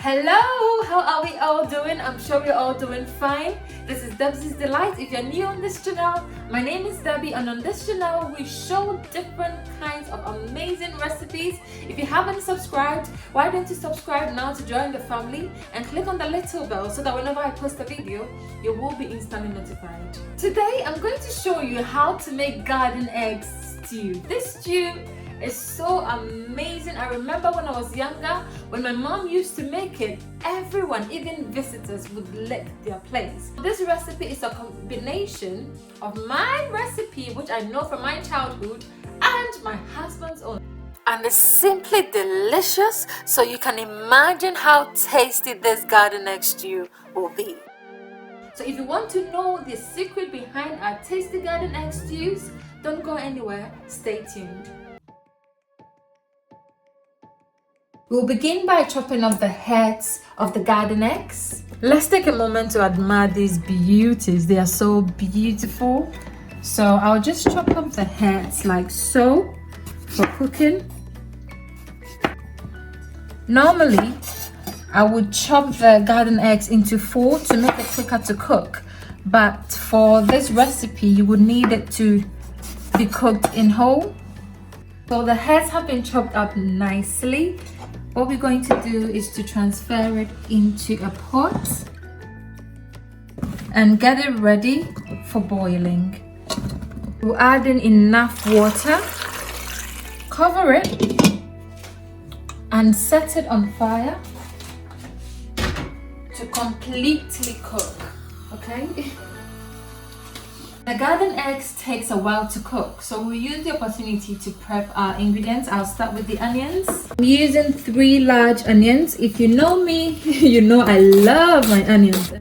Hello, how are we all doing? I'm sure we're all doing fine. This is Debzies Delight. If you're new on this channel, my name is Debbie, and on this channel we show different kinds of amazing recipes. If you haven't subscribed, why don't you subscribe now to join the family and click on the little bell so that whenever I post a video, you will be instantly notified. Today I'm going to show you how to make garden egg stew. This stew is so amazing. I remember when I was younger, when my mom used to make it, everyone, even visitors, would lick their plates. This recipe is a combination of my recipe, which I know from my childhood, and my husband's own. And it's simply delicious, so you can imagine how tasty this garden egg stew will be. So if you want to know the secret behind our tasty garden egg stews, don't go anywhere, stay tuned. We'll begin by chopping off the heads of the garden eggs. Let's take a moment to admire these beauties. They are so beautiful. So I'll just chop off the heads like so for cooking. Normally, I would chop the garden eggs into 4 to make it quicker to cook. But for this recipe, you would need it to be cooked in whole. So the heads have been chopped up nicely. What we're going to do is to transfer it into a pot and get it ready for boiling. We'll add in enough water, cover it, and set it on fire to completely cook. Okay? The garden eggs takes a while to cook, so we'll use the opportunity to prep our ingredients. I'll start with the onions. I'm using 3 large onions. If you know me, you know I love my onions.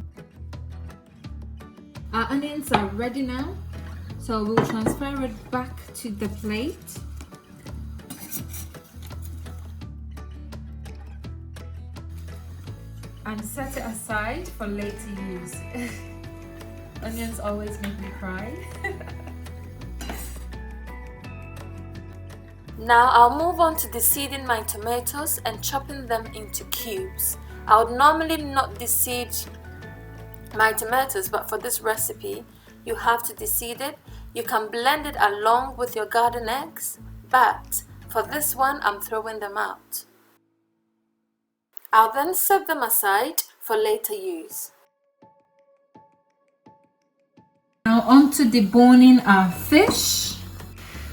Our onions are ready now, so we'll transfer it back to the plate. And set it aside for later use. Onions always make me cry. Now I'll move on to deseeding my tomatoes and chopping them into cubes. I would normally not deseed my tomatoes, but for this recipe you have to deseed it. You can blend it along with your garden eggs, but for this one I'm throwing them out. I'll then set them aside for later use. Now on to deboning our fish.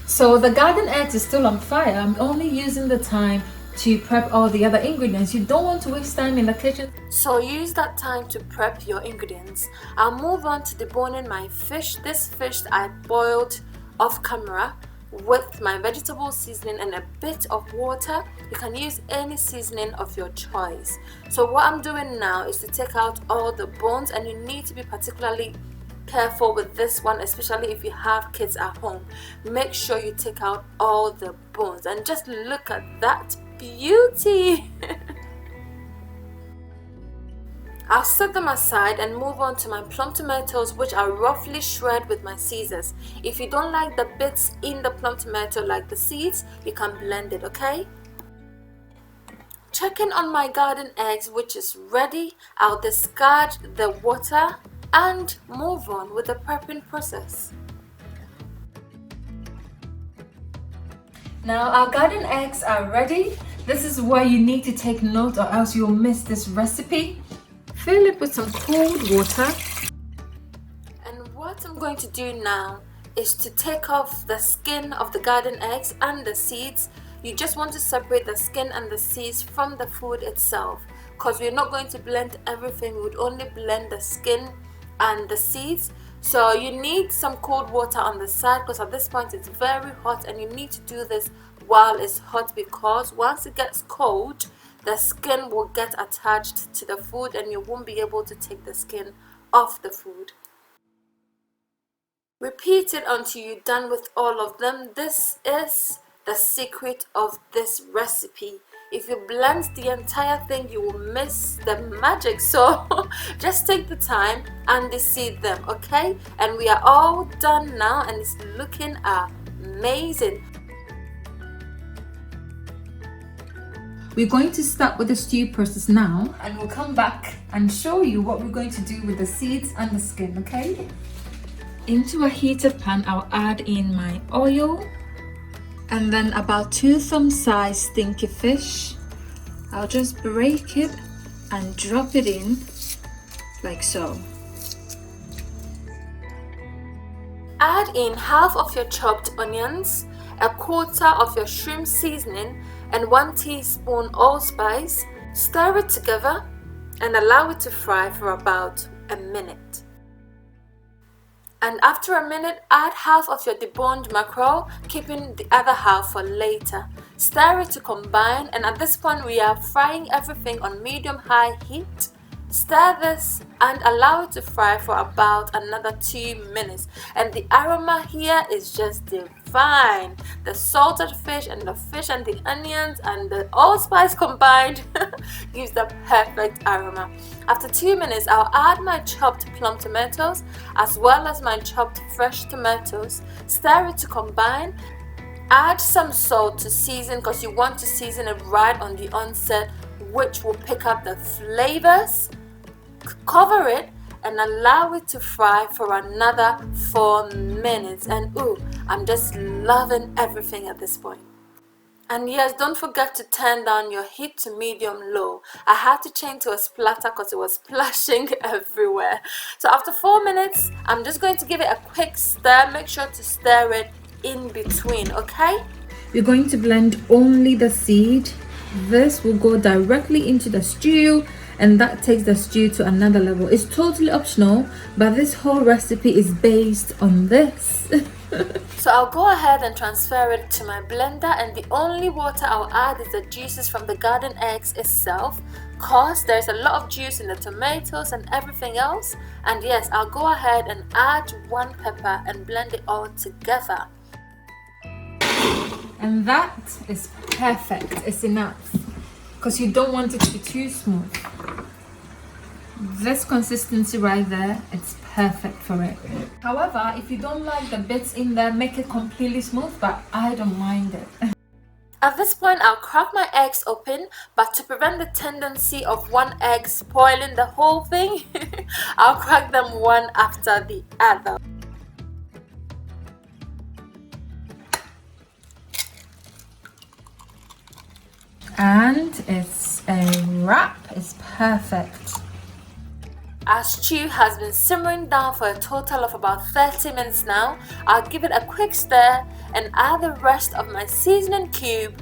So the garden eggs is still on fire. I'm only using the time to prep all the other ingredients. You don't want to waste time in the kitchen, so use that time to prep your ingredients. I'll move on to deboning my fish. This fish I boiled off camera with my vegetable seasoning and a bit of water. You can use any seasoning of your choice. So what I'm doing now is to take out all the bones, and you need to be particularly careful with this one, especially if you have kids at home. Make sure you take out all the bones, and just look at that beauty. I'll set them aside and move on to my plum tomatoes, which I roughly shred with my scissors. If you don't like the bits in the plum tomato, like the seeds, you can blend it, okay? Checking on my garden eggs, which is ready. I'll discard the water and move on with the prepping process. Now our garden eggs are ready. This is where you need to take note, or else you'll miss this recipe. Fill it with some cold water. And what I'm going to do now is to take off the skin of the garden eggs and the seeds. You just want to separate the skin and the seeds from the food itself, because we're not going to blend everything. We would only blend the skin and the seeds. So you need some cold water on the side, because at this point it's very hot, and you need to do this while it's hot, because once it gets cold, the skin will get attached to the food and you won't be able to take the skin off the food. Repeat it until you're done with all of them. This is the secret of this recipe. If you blend the entire thing, you will miss the magic. So just take the time and deseed them, okay? And we are all done now, and it's looking amazing. We're going to start with the stew process now, and we'll come back and show you what we're going to do with the seeds and the skin, okay? Into a heated pan, I'll add in my oil and then about 2 thumb-sized stinky fish. I'll just break it and drop it in like so. Add in half of your chopped onions, a quarter of your shrimp seasoning, and 1 teaspoon allspice. Stir it together and allow it to fry for about a minute. And after a minute, add half of your deboned mackerel, keeping the other half for later. Stir it to combine, and at this point we are frying everything on medium-high heat. Stir this and allow it to fry for about another 2 minutes. And the aroma here is just divine. The salted fish and the onions and the allspice combined gives the perfect aroma. After 2 minutes, I'll add my chopped plum tomatoes as well as my chopped fresh tomatoes. Stir it to combine. Add some salt to season, because you want to season it right on the onset, which will pick up the flavors. Cover it and allow it to fry for another 4 minutes. And ooh, I'm just loving everything at this point. And yes, don't forget to turn down your heat to medium-low. I had to change to a splatter because it was splashing everywhere. So after 4 minutes, I'm just going to give it a quick stir. Make sure to stir it in between, okay? We're going to blend only the seed. This will go directly into the stew, and that takes the stew to another level. It's totally optional, but this whole recipe is based on this. So I'll go ahead and transfer it to my blender, and the only water I'll add is the juices from the garden eggs itself, cause there's a lot of juice in the tomatoes and everything else. And yes, I'll go ahead and add 1 pepper and blend it all together. And that is perfect. It's enough, because you don't want it to be too smooth. This consistency right there, it's perfect for it. However, if you don't like the bits in there, make it completely smooth, but I don't mind it. At this point, I'll crack my eggs open, but to prevent the tendency of one egg spoiling the whole thing, I'll crack them one after the other. And it's a wrap. It's perfect. Our stew has been simmering down for a total of about 30 minutes now. I'll give it a quick stir and add the rest of my seasoning cube,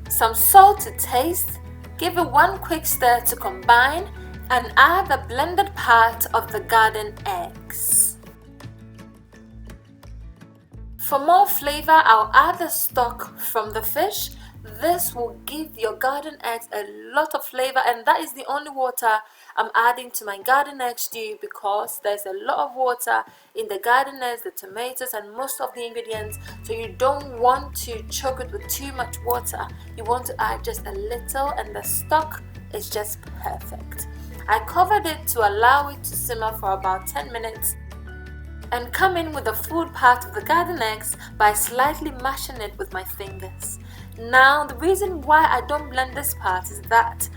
some salt to taste, give it 1 quick stir to combine, and add the blended part of the garden eggs. For more flavor, I'll add the stock from the fish. This will give your garden eggs a lot of flavor, and that is the only water I'm adding to my garden egg stew, because there's a lot of water in the garden eggs, the tomatoes, and most of the ingredients. So you don't want to choke it with too much water. You want to add just a little, and the stock is just perfect. I covered it to allow it to simmer for about 10 minutes. And come in with the food part of the garden eggs by slightly mashing it with my fingers. Now, the reason why I don't blend this part is that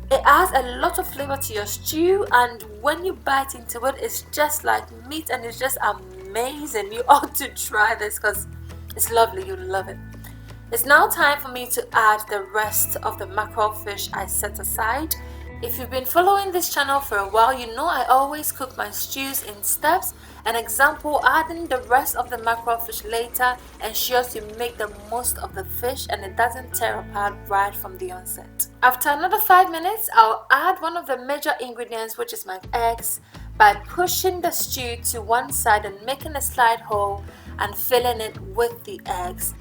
it adds a lot of flavor to your stew, and when you bite into it, it's just like meat, and it's just amazing. You ought to try this because it's lovely. You'll love it. It's now time for me to add the rest of the mackerel fish I set aside. If you've been following this channel for a while, you know I always cook my stews in steps. An example, adding the rest of the mackerel fish later ensures you make the most of the fish and it doesn't tear apart right from the onset. After another 5 minutes, I'll add one of the major ingredients, which is my eggs, by pushing the stew to one side and making a slight hole and filling it with the eggs.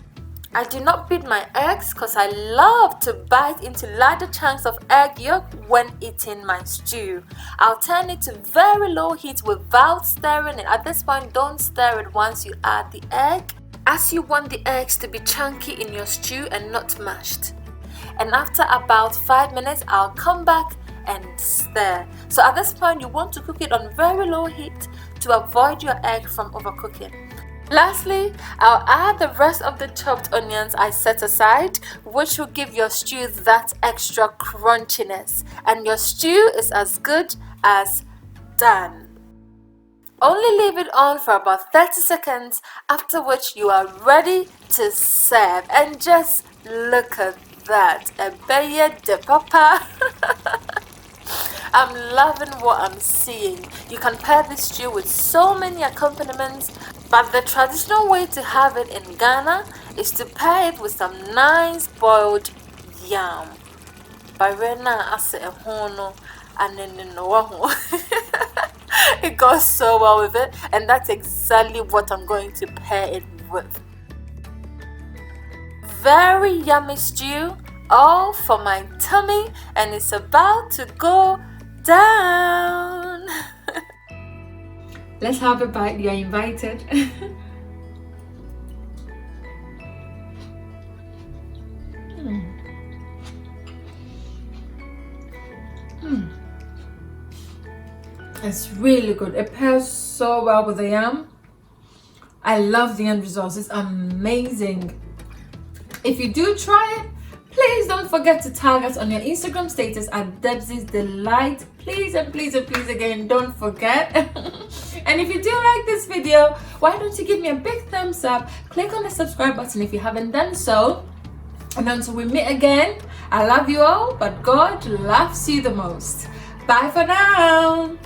I do not beat my eggs because I love to bite into larger chunks of egg yolk when eating my stew. I'll turn it to very low heat without stirring it. At this point, don't stir it once you add the egg, as you want the eggs to be chunky in your stew and not mashed. And after about 5 minutes, I'll come back and stir. So at this point, you want to cook it on very low heat to avoid your egg from overcooking. Lastly, I'll add the rest of the chopped onions I set aside, which will give your stew that extra crunchiness, and your stew is as good as done. Only leave it on for about 30 seconds, after which you are ready to serve. And just look at that, a beye de papa. I'm loving what I'm seeing. You can pair this stew with so many accompaniments, but the traditional way to have it in Ghana is to pair it with some nice boiled yam. Barena ase ehono anenenowaho. It goes so well with it, and that's exactly what I'm going to pair it with. Very yummy stew, all for my tummy, and it's about to go down. Let's have a bite. You're invited. It's really good. It pairs so well with the yam. I love the end result. It's amazing. If you do try it, please don't forget to tag us on your Instagram status at Debzies Delight. Please and please and please again, don't forget. And if you do like this video, why don't you give me a big thumbs up? Click on the subscribe button if you haven't done so. And until we meet again, I love you all, but God loves you the most. Bye for now.